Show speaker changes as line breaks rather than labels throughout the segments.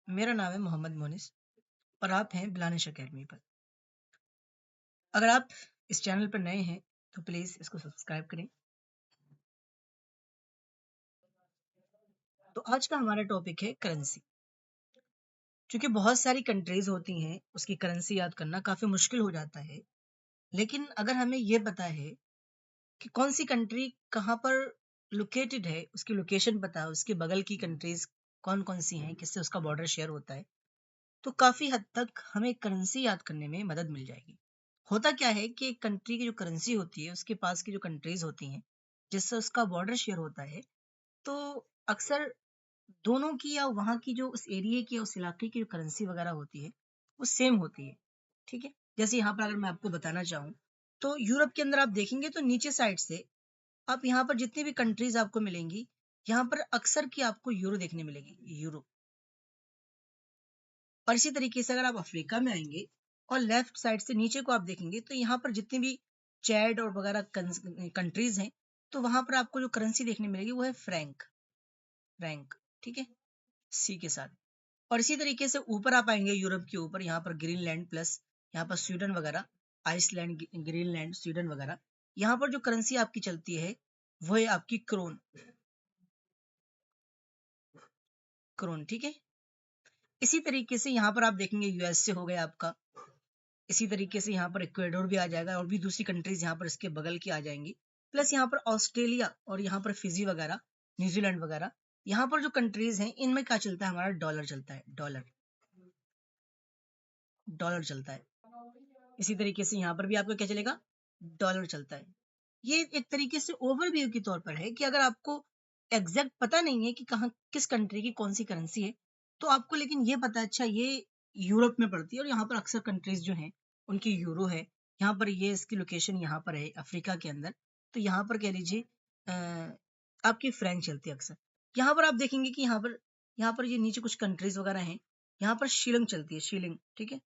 मेरा नाम है मोहम्मद मोनिस और आप हैं बिलानिश अकेडमी पर। अगर आप इस चैनल पर नए हैं तो प्लीज़ इसको सब्सक्राइब करें। तो आज का हमारा टॉपिक है करेंसी। क्योंकि बहुत सारी कंट्रीज़ होती हैं, उसकी करेंसी याद करना काफ़ी मुश्किल हो जाता है। लेकिन अगर हमें ये पता है कि कौन-सी कंट्री कहाँ पर लोकेटेड है, उसकी लोकेशन पता है, उसके बगल की कंट्रीज़ कौन-कौन सी हैं, किससे उसका बॉर्डर शेयर होता है, तो काफ़ी हद तक हमें करेंसी याद करने में मदद मिल जाएगी। होता क्या है कि एक कंट्री की जो करेंसी होती है, उसके पास की जो कंट्रीज़ होती हैं, जिससे उसका बॉर्डर शेयर होता है, तो अक्सर दोनों की या वहाँ की जो उस एरिया की या उस इलाके की जो करेंसी वगैरह होती है, वो सेम होती है, ठीक है? जैसे यहाँ पर अगर मैं आपको बताना चाहूँ, तो यूरोप के अंदर आप देखेंगे तो नीचे साइड से आप यहाँ पर जितनी भी कंट्रीज़ आपको मिलेंगी, यहाँ पर अक्सर की आपको यूरो देखने मिलेगी, यूरो। और इसी तरीके से अगर आप अफ्रीका में आएँगे और लेफ्ट साइड से नीचे को आप देखेंगे तो यहाँ पर जितनी भी चैड और वगैरह कंट्रीज हैं, तो वहां पर आपको जो करेंसी देखने मिलेगी वो है फ्रैंक। फ्रैंक, ठीक है, सी के साथ। और इसी तरीके से ऊपर आप आएंगे यूरोप के ऊपर, यहाँ पर ग्रीनलैंड प्लस यहाँ पर स्वीडन वगैरह, आइसलैंड, ग्रीनलैंड, स्वीडन वगैरह, यहाँ पर जो करेंसी आपकी चलती है वो है आपकी क्रोन। क्रोन, ठीक है। इसी तरीके से यहाँ पर आप देखेंगे यूएसए हो गया आपका। इसी तरीके से यहाँ पर इक्वेडोर भी आ जाएगा और भी दूसरी कंट्रीज यहाँ पर इसके बगल की आ जाएंगी। प्लस यहाँ पर ऑस्ट्रेलिया और यहाँ पर फिजी वगैरह, न्यूजीलैंड वगैरह, यहाँ पर जो कंट्रीज हैं इनमें क्या चलता है, हमारा डॉलर चलता है। डॉलर, डॉलर चलता है। इसी तरीके से यहाँ पर भी आपका क्या चलेगा, डॉलर चलता है। ये एक तरीके से ओवरव्यू के तौर पर है कि अगर आपको एग्जैक्ट पता नहीं है कि कहाँ किस कंट्री की कौन सी करेंसी है, तो आपको लेकिन ये पता है अच्छा ये यूरोप में पड़ती है और यहाँ पर अक्सर कंट्रीज जो हैं उनकी यूरो है। यहाँ पर ये इसकी लोकेशन यहाँ पर है अफ्रीका के अंदर, तो यहाँ पर कह लीजिए आपकी फ्रैंक चलती है अक्सर। यहाँ पर आप देखेंगे कि यहाँ पर ये नीचे कुछ कंट्रीज वगैरह हैं, यहाँ पर शीलिंग चलती है, शीलिंग, ठीक है।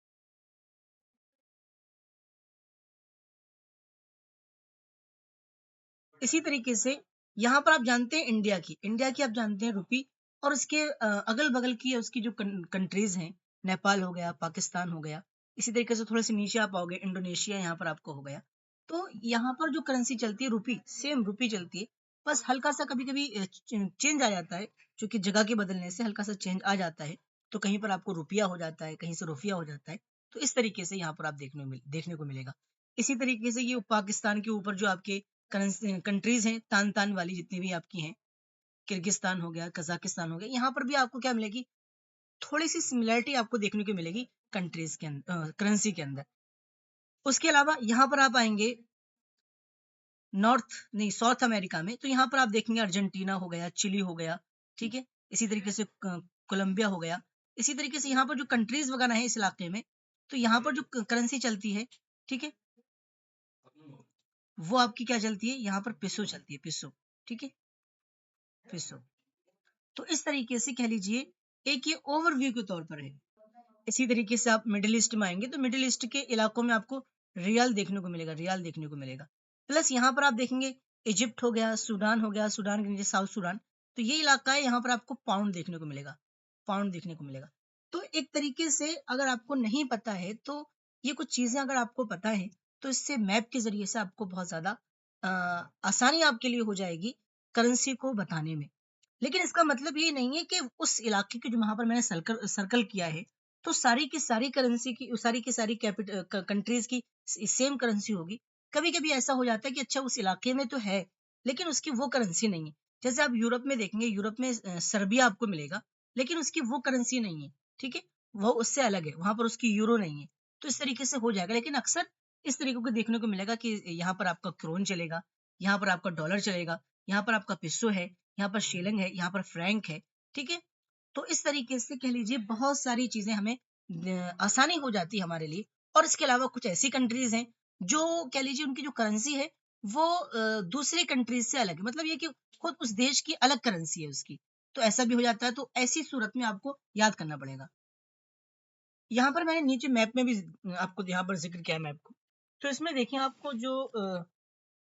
इसी तरीके से यहाँ पर आप जानते हैं इंडिया की आप जानते हैं रुपी, और उसके अगल बगल की उसकी जो कंट्रीज हैं, नेपाल हो गया, पाकिस्तान हो गया। इसी तरीके से थोड़े से नीचे आप आओगे, इंडोनेशिया यहाँ पर आपको हो गया। तो यहाँ पर जो करेंसी चलती है रुपी, सेम रुपी चलती है। बस हल्का सा कभी कभी चेंज आ जाता है, क्योंकि जगह के बदलने से हल्का सा चेंज आ जाता है। तो कहीं पर आपको रुपया हो जाता है, कहीं से रुपया हो जाता है। तो इस तरीके से यहाँ पर आप देखने को मिलेगा। इसी तरीके से ये पाकिस्तान के ऊपर जो आपके कंट्रीज हैं, तान तान वाली जितनी भी आपकी हैं, किर्गिस्तान हो गया, कजाकिस्तान हो गया, यहाँ पर भी आपको क्या मिलेगी, थोड़ी सी सिमिलैरिटी आपको देखने को मिलेगी कंट्रीज के अंदर, करेंसी के अंदर। उसके अलावा यहाँ पर आप आएंगे नॉर्थ नहीं साउथ अमेरिका में, तो यहाँ पर आप देखेंगे अर्जेंटीना हो गया, चिली हो गया, ठीक है। इसी तरीके से कोलंबिया हो गया। इसी तरीके से यहाँ पर जो कंट्रीज वगैरह है इस इलाके में, तो यहाँ पर जो करेंसी चलती है, ठीक है, वो आपकी क्या चलती है, यहाँ पर पिसो चलती है, पिसो, ठीक है, पिसो। तो इस तरीके से कह लीजिए एक ये ओवरव्यू के तौर पर है। इसी तरीके से आप मिडिल ईस्ट में आएंगे तो मिडिल ईस्ट के इलाकों में आपको रियाल देखने को मिलेगा, रियाल देखने को मिलेगा। प्लस यहाँ पर आप देखेंगे इजिप्ट हो गया, सूडान हो गया, सूडान के नीचे साउथ सूडान, तो ये इलाका है, यहाँ पर आपको पाउंड देखने को मिलेगा, पाउंड देखने को मिलेगा। तो एक तरीके से अगर आपको नहीं पता है तो ये कुछ चीजें अगर आपको पता है तो इससे मैप के जरिए से आपको बहुत ज्यादा आसानी आपके लिए हो जाएगी करेंसी को बताने में। लेकिन इसका मतलब ये नहीं है कि उस इलाके के जो वहां पर मैंने सर्कल सर्कल किया है तो सारी की सारी करेंसी की सारी कैपिटल कंट्रीज की सेम करेंसी होगी। कभी कभी ऐसा हो जाता है कि अच्छा उस इलाके में तो है लेकिन उसकी वो करेंसी नहीं है। जैसे आप यूरोप में देखेंगे, यूरोप में सर्बिया आपको मिलेगा लेकिन उसकी वो करेंसी नहीं है, ठीक है, वो उससे अलग है, वहां पर उसकी यूरो नहीं है। तो इस तरीके से हो जाएगा, लेकिन अक्सर इस तरीके को देखने को मिलेगा कि यहाँ पर आपका क्रोन चलेगा, यहाँ पर आपका डॉलर चलेगा, यहाँ पर आपका पिस्सो है, यहाँ पर शेलिंग है, यहाँ पर फ्रैंक है, ठीक है। तो इस तरीके से कह लीजिए बहुत सारी चीजें हमें आसानी हो जाती है हमारे लिए। और इसके अलावा कुछ ऐसी कंट्रीज हैं जो कह लीजिए उनकी जो करेंसी है वो दूसरे कंट्रीज से अलग है, मतलब ये कि खुद उस देश की अलग करेंसी है उसकी। तो ऐसा भी हो जाता है, तो ऐसी सूरत में आपको याद करना पड़ेगा। यहाँ पर मैंने नीचे मैप में भी आपको यहाँ पर जिक्र किया है मैप को। तो इसमें देखिए आपको जो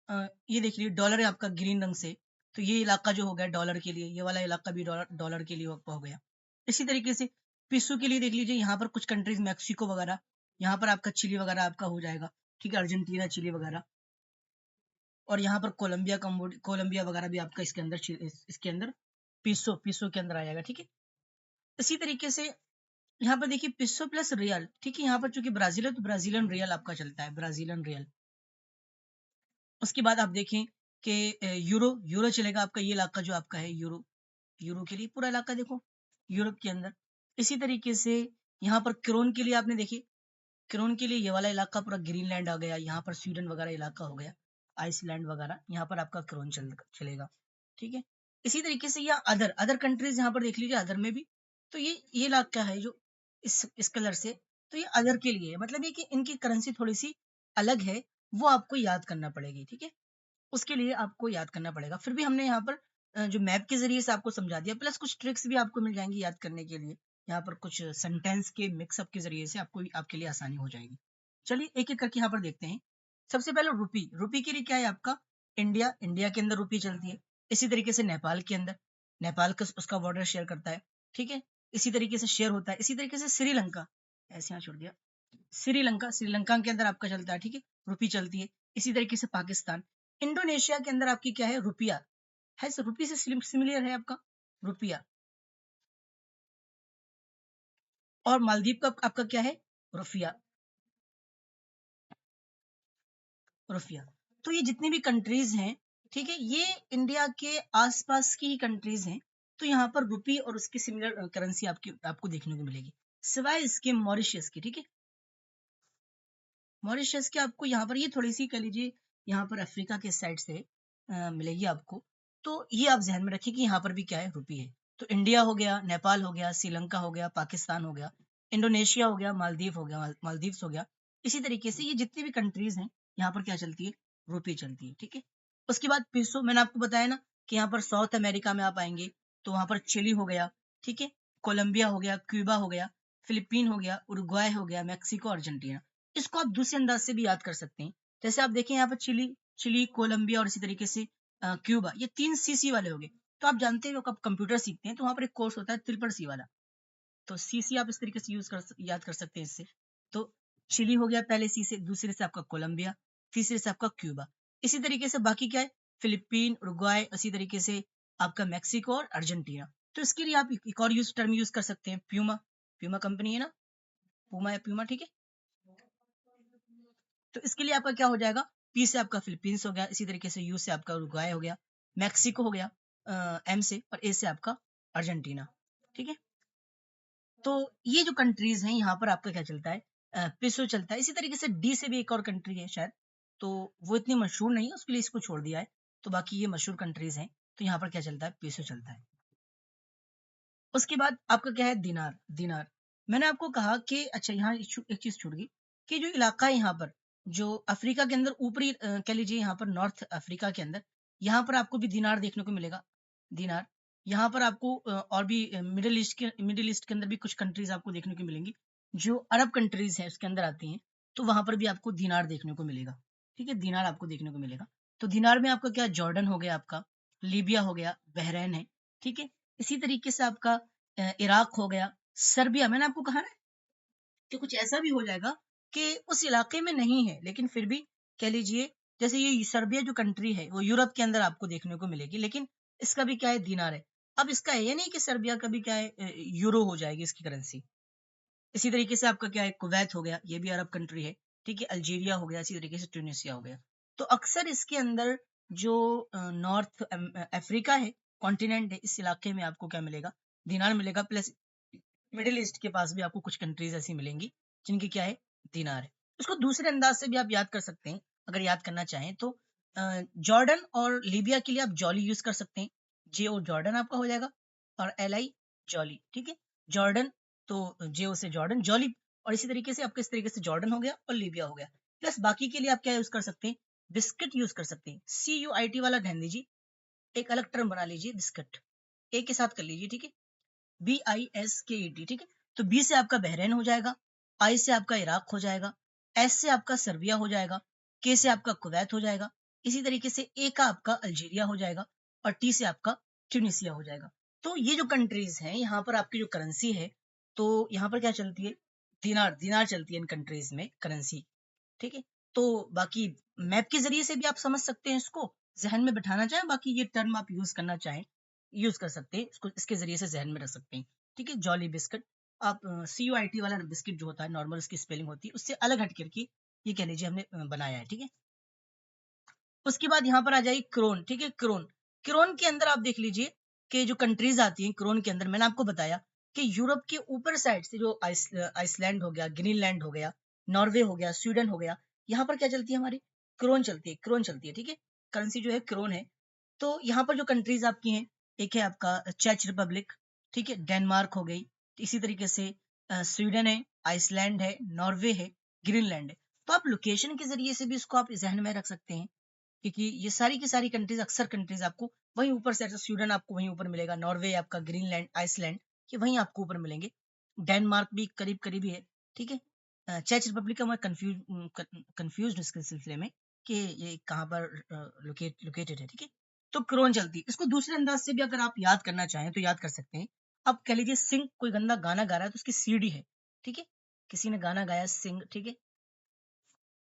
ये देख लीजिए डॉलर है आपका ग्रीन रंग से, तो ये इलाका जो हो गया डॉलर के लिए, ये वाला इलाका भी डॉलर डॉलर के लिए हो गया। इसी तरीके से पिसो के लिए देख लीजिए यहाँ पर कुछ कंट्रीज मैक्सिको वगैरह, यहाँ पर आपका चिली वगैरह आपका हो जाएगा, ठीक है, अर्जेंटीना, चिली वगैरह, और यहाँ पर कोलंबिया वगैरह भी आपका इसके अंदर पिसो के अंदर आ जाएगा, ठीक है। इसी तरीके से यहाँ पर देखिए पिसो प्लस रियल, ठीक है, यहाँ पर चूंकि ब्राजील है तो ब्राजीलियन रियल आपका चलता है, ब्राजीलियन रियल। उसके बाद आप देखें कि यूरो चलेगा आपका, ये इलाका जो आपका है यूरो के लिए पूरा इलाका देखो यूरोप के अंदर। इसी तरीके से यहाँ पर क्रोन के लिए आपने देखिए, क्रोन के लिए ये वाला इलाका पूरा ग्रीनलैंड आ गया, यहाँ पर स्वीडन वगैरह इलाका हो गया, आइसलैंड वगैरह, यहाँ पर आपका क्रोन चलेगा, ठीक है। इसी तरीके से या अदर कंट्रीज यहाँ पर देख लीजिए, अदर में भी तो ये इलाका है जो इस कलर से, तो ये अदर के लिए है, मतलब ये कि इनकी करेंसी थोड़ी सी अलग है, वो आपको याद करना पड़ेगी, ठीक है, उसके लिए आपको याद करना पड़ेगा। फिर भी हमने यहाँ पर जो मैप के जरिए से आपको समझा दिया, प्लस कुछ ट्रिक्स भी आपको मिल जाएंगी याद करने के लिए, यहाँ पर कुछ सेंटेंस के मिक्सअप के जरिए से आपके लिए आसानी हो जाएगी। चलिए एक एक करके यहाँ पर देखते हैं। सबसे पहले रूपी के लिए क्या है आपका, इंडिया के अंदर रूपी चलती है। इसी तरीके से नेपाल के अंदर, नेपाल का उसका बॉर्डर शेयर करता है, ठीक है, इसी तरीके से शेयर होता है। इसी तरीके से श्रीलंका, ऐसे यहाँ छोड़ दिया, श्रीलंका के अंदर आपका चलता है, ठीक है, रूपी चलती है। इसी तरीके से पाकिस्तान, इंडोनेशिया के अंदर आपकी क्या है, रुपया है, रूपी से सिमिलर है आपका रुपया। और मालदीव का आपका क्या है, रुपया। तो ये जितनी भी कंट्रीज हैं, ठीक है, ये इंडिया के आसपास की ही कंट्रीज हैं, तो यहाँ पर रुपी और उसकी सिमिलर करेंसी आपको देखने को मिलेगी, सिवाय इसके मॉरिशस की, ठीक है। मॉरिशस के आपको यहाँ पर ये थोड़ी सी कह लीजिए यहाँ पर अफ्रीका के साइड से मिलेगी आपको, तो ये आप ध्यान में रखिए कि यहाँ पर भी क्या है, रुपी है। तो इंडिया हो गया, नेपाल हो गया, श्रीलंका हो गया, पाकिस्तान हो गया, इंडोनेशिया हो गया, मालदीव्स हो गया। इसी तरीके से ये जितनी भी कंट्रीज हैं यहाँ पर क्या चलती है, रुपी चलती है, ठीक है। उसके बाद पिसो, मैंने आपको बताया ना कि यहाँ पर साउथ अमेरिका में आप आएंगे तो वहां पर चिली हो गया, ठीक है, कोलंबिया हो गया, क्यूबा हो गया, फिलीपीन हो गया, उरुग्वाय हो गया, मैक्सिको, अर्जेंटीना। इसको आप दूसरे अंदाज से भी याद कर सकते हैं। जैसे आप देखें यहाँ पर चिली, कोलंबिया और इसी तरीके से क्यूबा, ये 3 सीसी वाले हो गए। तो आप जानते हो कब कंप्यूटर सीखते हैं तो वहां पर एक कोर्स होता है ट्रिपल सी वाला, तो सीसी आप इस तरीके से याद कर सकते हैं इससे। तो चिली हो गया पहले सी से, दूसरे से आपका कोलंबिया, तीसरे से आपका क्यूबा। इसी तरीके से बाकी क्या है, फिलीपीन, उरुग्वाय, इसी तरीके से आपका मैक्सिको और अर्जेंटीना। तो इसके लिए आप एक और टर्म यूज कर सकते हैं, प्यूमा कंपनी है ना, पूमा या प्यूमा, ठीक है। तो इसके लिए आपका क्या हो जाएगा, पी से आपका फिलीपींस हो गया, इसी तरीके से यू से आपका उरुग्वाय हो गया, मैक्सिको हो गया एम से, और ए से आपका अर्जेंटीना, ठीक है। तो ये जो कंट्रीज हैं यहाँ पर आपका क्या चलता है, पिसो चलता है। इसी तरीके से डी से भी एक और कंट्री है शायद, तो वो इतनी मशहूर नहीं है, उसके लिए इसको छोड़ दिया है। तो बाकी ये मशहूर कंट्रीज हैं, तो यहाँ पर क्या चलता है, पिसो चलता है। उसके बाद आपका क्या है, दिनार। मैंने आपको कहा कि अच्छा यहाँ एक चीज छूट गई कि जो इलाका है यहाँ पर, जो अफ्रीका के अंदर ऊपरी कह लीजिए यहाँ पर नॉर्थ अफ्रीका के अंदर, यहाँ पर आपको भी दिनार देखने को मिलेगा, दिनार। यहाँ पर आपको और भी मिडिल ईस्ट के अंदर भी कुछ कंट्रीज आपको देखने को मिलेंगी, जो अरब कंट्रीज है उसके अंदर आती हैं, तो वहां पर भी आपको दिनार देखने को मिलेगा, ठीक है, दिनार आपको देखने को मिलेगा। तो दिनार में आपका क्या, जॉर्डन हो गया, आपका लीबिया हो गया, बहरीन है, ठीक है। इसी तरीके से आपका इराक हो गया, सर्बिया। मैंने आपको कहा ना कि कुछ ऐसा भी हो जाएगा कि उस इलाके में नहीं है, लेकिन फिर भी कह लीजिए जैसे ये सर्बिया जो कंट्री है वो यूरोप के अंदर आपको देखने को मिलेगी, लेकिन इसका भी क्या है, दिनार है। अब इसका ये नहीं कि सर्बिया का भी क्या है, यूरो हो जाएगी इसकी करेंसी। इसी तरीके से आपका क्या है, कुवैत हो गया, ये भी अरब कंट्री है, ठीक है, अल्जीरिया हो गया, इसी तरीके से ट्यूनिसिया हो गया। तो अक्सर इसके अंदर जो नॉर्थ अफ्रीका है, कॉन्टिनेंट है, इस इलाके में आपको क्या मिलेगा, दिनार मिलेगा। प्लस मिडिल ईस्ट के पास भी आपको कुछ कंट्रीज ऐसी मिलेंगी जिनकी क्या है, दिनार है। उसको दूसरे अंदाज से भी आप याद कर सकते हैं, अगर याद करना चाहें तो जॉर्डन और लीबिया के लिए आप जॉली यूज कर सकते हैं, JO जॉर्डन आपका हो जाएगा, और LI जॉली, ठीक है, जॉर्डन, तो JO से जॉर्डन, जॉली। और इसी तरीके से आपका इस तरीके से जॉर्डन हो गया और लीबिया हो गया। प्लस बाकी के लिए आप क्या यूज कर सकते हैं, बिस्किट यूज कर सकते हैं, CUIT वाला ध्यान दीजिए, एक अलग टर्म बना लीजिए, बिस्किट, एक के साथ कर लीजिए, ठीक है, BISKET, ठीक है। तो B से आपका बहरीन हो जाएगा, I से आपका इराक हो जाएगा, S से आपका सर्बिया हो जाएगा, K से आपका कुवैत हो जाएगा, इसी तरीके से A का आपका अल्जीरिया हो जाएगा, और T से आपका ट्यूनिसिया हो जाएगा। तो ये जो कंट्रीज हैं यहाँ पर आपकी जो करेंसी है तो यहाँ पर क्या चलती है, दिनार, दिनार चलती है इन कंट्रीज में करेंसी, ठीक है। तो बाकी मैप के जरिए से भी आप समझ सकते हैं इसको, जहन में बैठाना चाहें, बाकी ये टर्म आप यूज करना चाहें यूज कर सकते हैं इसको, इसके जरिए से जहन में रख सकते हैं, ठीक है। जॉली बिस्किट, आप CUIT वाला बिस्किट जो होता है नॉर्मल उसकी स्पेलिंग होती है, उससे अलग हट करके ये कह लीजिए हमने बनाया है, ठीक है। उसके बाद यहाँ पर आ जाइए क्रोन, ठीक है। क्रोन, क्रोन के अंदर आप देख लीजिए कि जो कंट्रीज आती हैं क्रोन के अंदर, मैंने आपको बताया कि यूरोप के ऊपर साइड से जो आइसलैंड हो गया, ग्रीनलैंड हो गया, नॉर्वे हो गया, स्वीडन हो गया, यहाँ पर क्या चलती है हमारी, क्रोन चलती है, क्रोन चलती है, ठीक है। करेंसी जो है क्रोन है। तो यहाँ पर जो कंट्रीज आपकी हैं, एक है आपका चेक रिपब्लिक, ठीक है, डेनमार्क हो गई, इसी तरीके से स्वीडन है, आइसलैंड है, नॉर्वे है, ग्रीनलैंड है। तो आप लोकेशन के जरिए से भी इसको आप जहन में रख सकते हैं, क्योंकि ये सारी की सारी कंट्रीज, अक्सर कंट्रीज आपको वहीं ऊपर से, स्वीडन आपको वहीं ऊपर मिलेगा, नॉर्वे आपका, ग्रीनलैंड, आइसलैंड, ये वहीं आपको ऊपर मिलेंगे, डेनमार्क भी करीब करीब ही है, ठीक है। चेक रिपब्लिक का मैं कंफ्यूज इसके सिलसिले में कि ये कहाँ पर लोकेटेड है, ठीक है। तो क्रोन चलती है। इसको दूसरे अंदाज से भी अगर आप याद करना चाहें तो याद कर सकते हैं। अब कह लीजिए सिंह, कोई गंदा गाना गा रहा है तो उसकी सीडी है, ठीक है। किसी ने गाना गाया सिंह, ठीक है,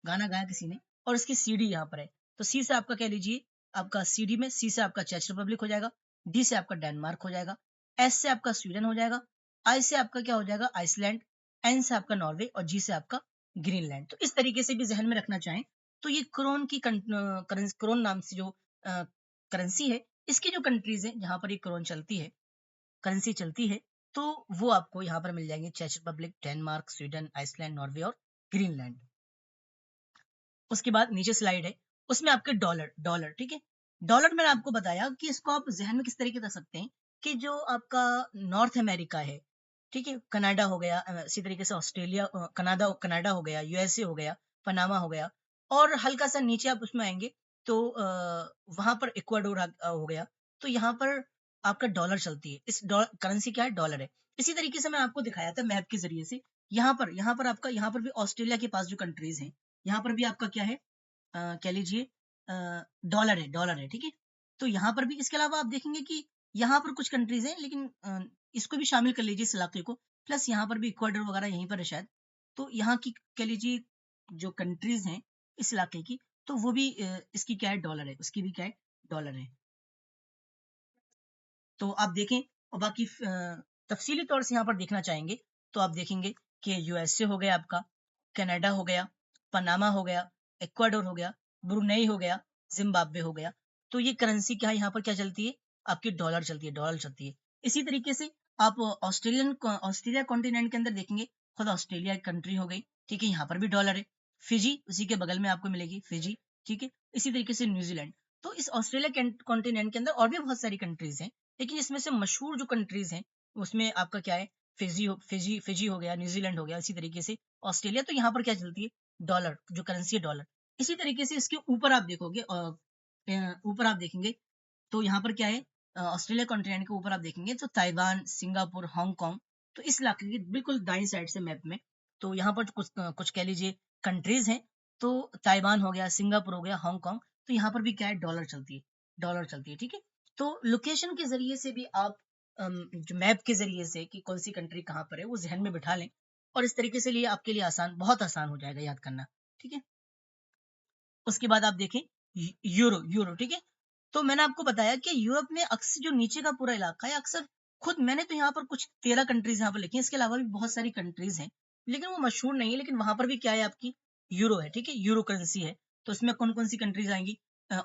गाना गाया किसी ने और उसकी सीडी यहाँ पर है, तो सी से आपका कह लीजिए, आपका सीडी में सी से आपका चेक रिपब्लिक हो जाएगा, डी से आपका डेनमार्क हो जाएगा, एस से आपका स्वीडन हो जाएगा, आई से आपका क्या हो जाएगा, आइसलैंड, एन से आपका नॉर्वे और जी से आपका ग्रीनलैंड। तो इस तरीके से भी जहन में रखना चाहें तो ये क्रोन की क्रोन नाम से जो करेंसी है, इसकी जो कंट्रीज है जहां पर ये क्रोन चलती है, करेंसी चलती है, तो वो आपको यहाँ पर मिल जाएंगे, चेक Republic, Denmark, Sweden, Iceland, Norway और ग्रीनलैंड। उसके बाद नीचे स्लाइड है, उसमें आपके डॉलर, डॉलर, ठीक है। डॉलर मैंने आपको बताया कि इसको आप जहन में किस तरीके रख सकते हैं कि जो आपका नॉर्थ अमेरिका है, ठीक है, कनाडा हो गया, इसी तरीके से ऑस्ट्रेलिया, कनाडा, कनाडा हो गया, यूएसए हो गया, पनामा हो गया, और हल्का सा नीचे आप उसमें आएंगे तो वहां पर इक्वाडोर हो गया। तो यहाँ पर आपका डॉलर चलती है, इस करेंसी क्या है, डॉलर है। इसी तरीके से मैं आपको दिखाया था मैप के जरिए से, यहाँ पर आपका, यहाँ पर भी ऑस्ट्रेलिया के पास जो कंट्रीज हैं, यहाँ पर भी आपका क्या है, कह लीजिए डॉलर है, डॉलर है, ठीक है। तो यहाँ पर भी, इसके अलावा आप देखेंगे कि यहाँ पर कुछ कंट्रीज हैं, लेकिन इसको भी शामिल कर लीजिए इस इलाके को, प्लस यहाँ पर भी इक्वाडोर वगैरह यहीं पर है शायद। तो यहाँ की कह लीजिए जो कंट्रीज हैं इस इलाके की, तो वो भी इसकी क्या है, डॉलर है, उसकी भी क्या है, डॉलर है। तो आप देखें, और बाकी तफसीली तौर से यहाँ पर देखना चाहेंगे तो आप देखेंगे कि यूएसए हो गया आपका, कनाडा हो गया, पनामा हो गया, इक्वाडोर हो गया, ब्रुनेई हो गया, जिम्बाब्वे हो गया। तो ये करेंसी क्या है, यहाँ पर क्या चलती है, आपकी डॉलर चलती है, डॉलर चलती है। इसी तरीके से आप ऑस्ट्रेलिया कॉन्टिनेंट के अंदर देखेंगे, खुद ऑस्ट्रेलिया एक कंट्री हो गई, ठीक है, यहाँ पर भी डॉलर है। फिजी उसी के बगल में आपको मिलेगी, फिजी, ठीक है। इसी तरीके से न्यूजीलैंड। तो इस ऑस्ट्रेलिया कॉन्टिनेंट के अंदर और भी बहुत सारी कंट्रीज हैं, लेकिन इसमें से मशहूर जो कंट्रीज हैं उसमें आपका क्या है, फिजी हो गया, न्यूजीलैंड हो गया, इसी तरीके से ऑस्ट्रेलिया। तो यहाँ पर क्या चलती है, डॉलर, जो करेंसी है डॉलर। इसी तरीके से इसके ऊपर आप देखोगे, ऊपर आप देखेंगे तो यहाँ पर क्या है, ऑस्ट्रेलिया कॉन्टिनेंट के ऊपर आप देखेंगे तो ताइवान, सिंगापुर, हांगकांग। तो इस इलाके की बिल्कुल दाईं साइड से मैप में, तो यहाँ पर कुछ कुछ कह लीजिए कंट्रीज हैं। तो ताइवान हो गया, सिंगापुर हो गया, हांगकांग। तो यहाँ पर भी क्या है, डॉलर चलती है, डॉलर चलती है, ठीक है। तो लोकेशन के जरिए से भी आप जो मैप के जरिए से कि कौन सी कंट्री कहाँ पर है वो जहन में बिठा लें, और इस तरीके से लिए आपके लिए आसान, बहुत आसान हो जाएगा याद करना, ठीक है। उसके बाद आप देखें यूरो, यूरो, ठीक है। तो मैंने आपको बताया कि यूरोप में अक्सर जो नीचे का पूरा इलाका है, अक्सर खुद मैंने तो यहाँ पर कुछ 13 कंट्रीज यहाँ पर लिखी हैं, इसके अलावा भी बहुत सारी कंट्रीज हैं, लेकिन वो मशहूर नहीं है, लेकिन वहां पर भी क्या है, आपकी यूरो है, ठीक है, यूरो करेंसी है। तो इसमें कौन कौन सी कंट्रीज आएंगी,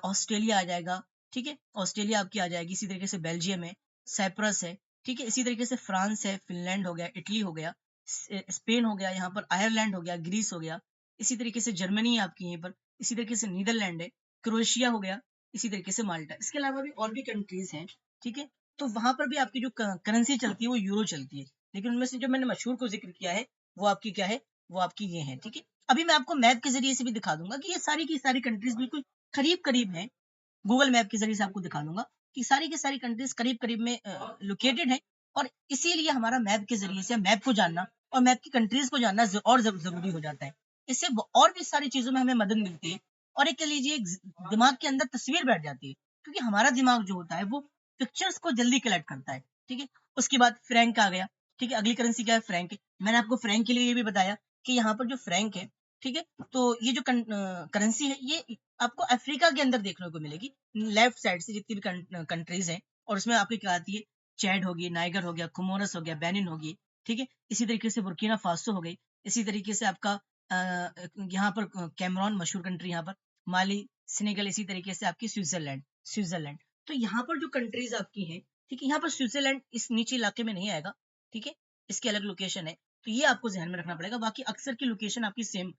ऑस्ट्रेलिया आ जाएगा, ठीक है, ऑस्ट्रेलिया आपकी आ जाएगी, इसी तरीके से बेल्जियम है, साइप्रस है, ठीक है, इसी तरीके से फ्रांस है, फिनलैंड हो गया, इटली हो गया, स्पेन हो गया, यहाँ पर आयरलैंड हो गया, ग्रीस हो गया, इसी तरीके से जर्मनी है आपकी यहीं पर, इसी तरीके से नीदरलैंड है, क्रोएशिया हो गया, इसी तरीके से माल्टा। इसके अलावा भी और भी कंट्रीज हैं, ठीक है। तो वहां पर भी आपकी जो करेंसी चलती है वो यूरो चलती है, लेकिन उनमें से जो मैंने मशहूर को जिक्र किया है वो आपकी क्या है, वो आपकी ये है, ठीक है। अभी मैं आपको मैप के जरिए से भी दिखा दूंगा कि ये सारी की सारी कंट्रीज बिल्कुल करीब करीब है, गूगल मैप के जरिए से आपको दिखा दूंगा कि सारी की सारी कंट्रीज करीब करीब में लोकेटेड है। और इसीलिए हमारा मैप के जरिए से मैप को जानना और मैप की कंट्रीज को जानना और जरूरी हो जाता है। इससे और भी सारी चीजों में हमें मदद मिलती है, और एक कह लीजिए दिमाग के अंदर तस्वीर बैठ जाती है, क्योंकि हमारा दिमाग जो होता है वो पिक्चर्स को जल्दी कलेक्ट करता है, ठीक है। उसके बाद फ्रैंक आ गया, ठीक है। अगली करेंसी क्या है, फ्रैंक है। मैंने आपको फ्रैंक के लिए ये भी बताया कि यहाँ पर जो फ्रैंक है, ठीक है, तो ये जो करेंसी है ये आपको अफ्रीका के अंदर देखने को मिलेगी, लेफ्ट साइड से जितनी भी कंट्रीज हैं, और उसमें आपकी क्या आती है, चैड होगी, नाइगर हो गया, कुमोरस हो गया, बेनिन होगी, ठीक है। इसी तरीके से बुर्किना फासो हो गई, इसी तरीके से आपका यहाँ पर कैमरून मशहूर कंट्री, यहाँ पर माली, सेनेगल, इसी तरीके से आपकी स्विट्जरलैंड, स्विट्जरलैंड। तो यहाँ पर जो कंट्रीज आपकी हैं, ठीक है, यहाँ पर स्विट्जरलैंड इस नीचे इलाके में नहीं आएगा, ठीक है, इसकी अलग लोकेशन है, तो ये आपको ध्यान में रखना पड़ेगा। बाकी अक्सर की लोकेशन आपकी सेम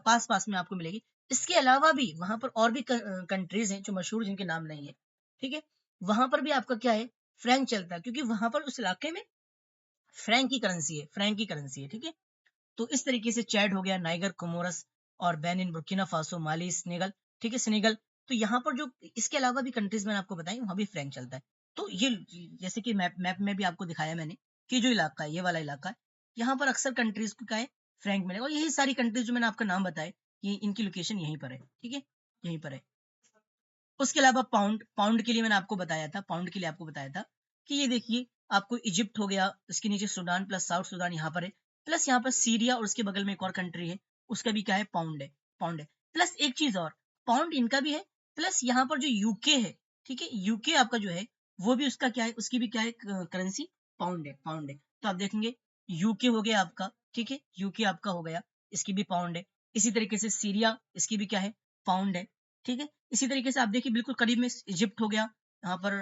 पास पास में आपको मिलेगी। इसके अलावा भी वहां पर और भी कंट्रीज हैं जो मशहूर, जिनके नाम नहीं है, ठीक है, वहां पर भी आपका क्या है, फ्रैंक चलता है, क्योंकि वहां पर उस इलाके में फ्रैंक की करेंसी है, फ्रैंक की करेंसी है, ठीक है। तो इस तरीके से चैड हो गया, नाइगर, कोमोरस और बेनिन, बुर्किना फासो, माली, सेनेगल, ठीक है, सेनेगल। तो यहाँ पर जो इसके अलावा भी कंट्रीज मैंने आपको बताई, वहां भी फ्रैंक चलता है। तो ये जैसे कि मैप में भी आपको दिखाया मैंने कि जो इलाका है, ये वाला इलाका है, यहाँ पर अक्सर कंट्रीज को क्या है, फ्रैंक मिलेगा। और यही सारी कंट्रीज जो मैंने आपका नाम बताए, ये इनकी लोकेशन यहीं पर है, ठीक है, यहीं पर है। उसके अलावा पाउंड, पाउंड के लिए मैंने आपको बताया था, पाउंड के लिए आपको बताया था कि ये देखिए, आपको इजिप्ट हो गया, इसके नीचे सूडान प्लस साउथ सूडान यहाँ पर है, प्लस यहाँ पर सीरिया और उसके बगल में एक और कंट्री है, उसका भी क्या है, पाउंड है, पाउंड है। प्लस एक चीज और, पाउंड इनका भी है, प्लस यहाँ पर जो यूके है, ठीक है, यूके आपका जो है वो भी उसका क्या है, उसकी भी क्या है, करेंसी पाउंड है, पाउंड है। तो आप देखेंगे यूके हो गया आपका, ठीक है, यूके आपका हो गया, इसकी भी पाउंड है। इसी तरीके से सीरिया, इसकी भी क्या है, पाउंड है, ठीक है। इसी तरीके से आप देखिए बिल्कुल करीब में इजिप्ट हो गया, यहाँ पर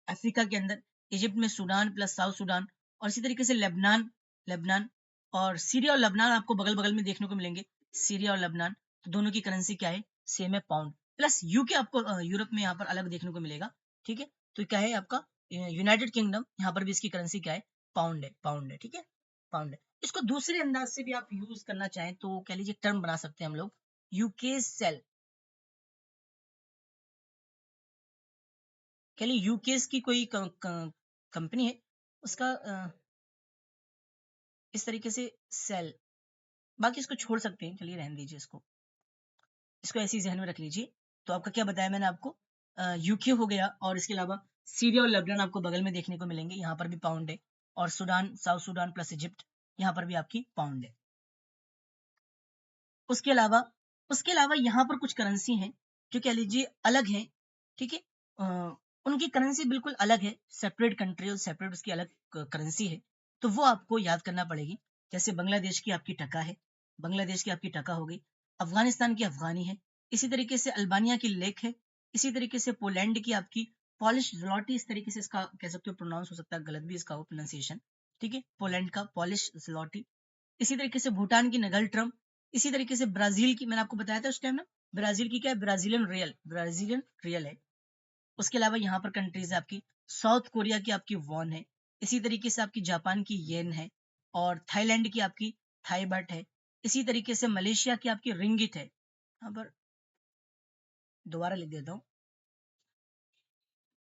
अफ्रीका के अंदर, इजिप्ट में सूडान प्लस साउथ सूडान, और इसी तरीके से लेबनान, लेबनान और सीरिया और लेबनान आपको बगल बगल में देखने को मिलेंगे, सीरिया और लेबनान। तो दोनों की करेंसी क्या है, सेम है, पाउंड। प्लस यूके आपको यूरोप में यहाँ पर अलग देखने को मिलेगा, ठीक है। तो क्या है आपका यूनाइटेड किंगडम, यहाँ पर भी इसकी करेंसी क्या है, पाउंड है, पाउंड है, ठीक है, पाउंड है। इसको दूसरे अंदाज से भी आप यूज करना चाहें तो कह लीजिए टर्म बना सकते हैं हम लोग, यूके सेल, कह ली यूकेस की कोई कंपनी है, उसका इस तरीके से सेल। बाकी इसको छोड़ सकते हैं, चलिए रहने दीजिए, इसको ऐसे ही जहन में रख लीजिए। तो आपका क्या बताया मैंने आपको, यूके हो गया, और इसके अलावा सीरिया और लेबनान आपको बगल में देखने को मिलेंगे, यहाँ पर भी पाउंड है, और Sudan, south Sudan plus Egypt, यहाँ पर भी आपकी पाउंड है। उसके अलावा, उसके अलावा यहाँ पर कुछ करेंसी हैं जो कह लीजिए अलग है, ठीक है, उनकी करेंसी बिल्कुल अलग है, सेपरेट कंट्री और सेपरेट उसकी अलग करेंसी है, तो वो आपको याद करना पड़ेगी। जैसे बांग्लादेश की आपकी टका है, बांग्लादेश की आपकी टका हो गई, अफगानिस्तान की अफगानी है, इसी तरीके से अल्बानिया की लेक है, इसी तरीके से पोलैंड की आपकी पॉलिश ज़्लॉटी, इस तरीके से इसका कह सकते हो प्रोनाउंस हो सकता है, गलत भी इसका हो प्रोनाउंसिएशन, ठीक है, पोलैंड का पॉलिश ज़्लॉटी। इसी तरीके से भूटान की नगल ट्रम, इसी तरीके से ब्राजील की, मैंने आपको बताया था उस टाइम ना, ब्राजील की क्या है, ब्राजीलियन रियल, ब्राजीलियन रियल है। उसके अलावा यहाँ पर कंट्रीज है आपकी, साउथ कोरिया की आपकी वॉन है, इसी तरीके से आपकी जापान की येन है, और थाईलैंड की आपकी थाई बाट है, इसी तरीके से मलेशिया की आपकी रिंगिट है, यहाँ पर दोबारा लिख देता हूँ,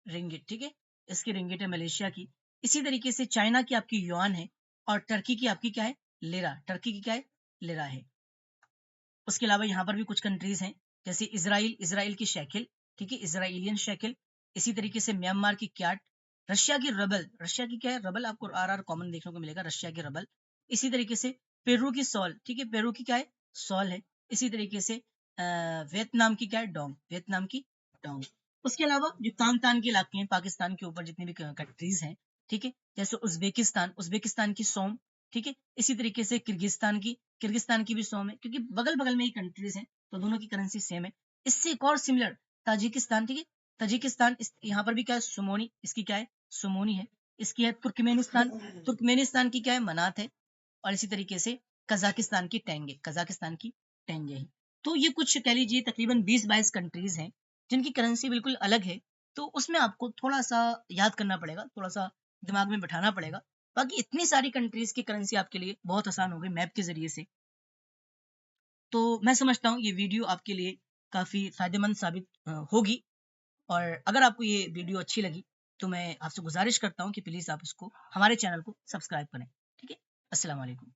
रिंगिट, ठीक है, इसकी रिंगिट है मलेशिया की। इसी तरीके से चाइना की आपकी युआन है, और टर्की की आपकी क्या है, लिरा, टर्की की क्या है, लिरा है। उसके अलावा यहाँ पर भी कुछ कंट्रीज हैं, जैसे इसराइल, इसराइल की शैकिल, ठीक है, इसराइलियन शैकिल। इसी तरीके से म्यांमार की क्याट, रशिया की रबल, रशिया की क्या है, रबल आपको आर कॉमन देखने को मिलेगा, रशिया की रबल। इसी तरीके से पेरू की सॉल, ठीक है, पेरू की क्या है, सॉल है। इसी तरीके से वियतनाम की क्या है, डोंग, वियतनाम की डोंग। उसके अलावा जो तान तान के इलाके हैं पाकिस्तान के ऊपर, जितनी भी कंट्रीज हैं, ठीक है, जैसे उज्बेकिस्तान, उज्बेकिस्तान की सोम, ठीक है, इसी तरीके से किर्गिस्तान की, किर्गिस्तान की भी सोम है, क्योंकि बगल बगल में ही कंट्रीज हैं, तो दोनों की करेंसी सेम है। इससे एक और सिमिलर ताजिकिस्तान, ठीक है, ताजिकिस्तान, यहाँ पर भी क्या है, सुमोनी, इसकी क्या है, सुमोनी है। इसकी है तुर्कमेनिस्तान, तुर्कमेनिस्तान की क्या है, मनात है। और इसी तरीके से कजाकिस्तान की टेंगे, कजाकिस्तान की टेंगे है। तो ये कुछ कह लीजिए तकरीबन 20-22 कंट्रीज हैं जिनकी करेंसी बिल्कुल अलग है, तो उसमें आपको थोड़ा सा याद करना पड़ेगा, थोड़ा सा दिमाग में बैठाना पड़ेगा। बाकी इतनी सारी कंट्रीज की करेंसी आपके लिए बहुत आसान हो गई मैप के जरिए से। तो मैं समझता हूँ ये वीडियो आपके लिए काफी फायदेमंद साबित होगी। और अगर आपको ये वीडियो अच्छी लगी तो मैं आपसे गुजारिश करता हूँ कि प्लीज आप इसको, हमारे चैनल को सब्सक्राइब करें, ठीक है। अस्सलाम वालेकुम।